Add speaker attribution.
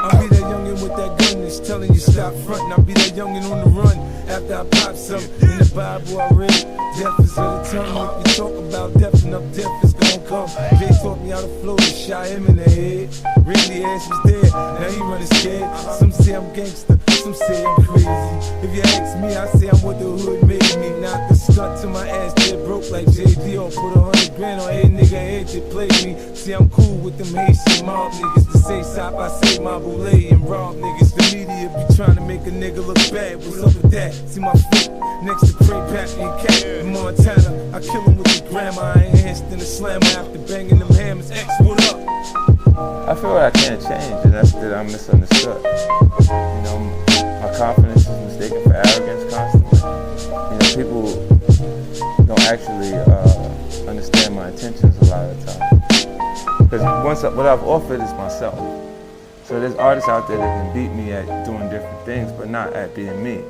Speaker 1: I'll be that youngin' with that gun that's telling you stop frontin'. I'll be that youngin' on the run after I pop something. In the Bible I read, death is of the tongue. If you talk about death, enough death is gon' come. Jay taught me how to float and shot him in the head. Really ass was dead, now he running scared. Some say I'm gangster, some say I'm crazy. If you ask me, I say I'm what the hood made me. Knock the stunt to my ass, dead broke like JD. Or put 100 grand on every nigga head that played me. See, I'm cool with them Haitian mob niggas. To say stop, I say my boulay and rob niggas. The media be trying to make a nigga look bad. What's up with that? See my foot next to Pray Pappy and Cat in Montana. I kill him with the grandma. I enhanced in the slammer after banging them hammers. X, what up?
Speaker 2: I feel like I can't change, and that's that I'm misunderstood. You know, my confidence is mistaken for arrogance constantly. You know, people don't actually understand my intentions a lot of the time. Because what I've offered is myself. So there's artists out there that can beat me at doing different things, but not at being me.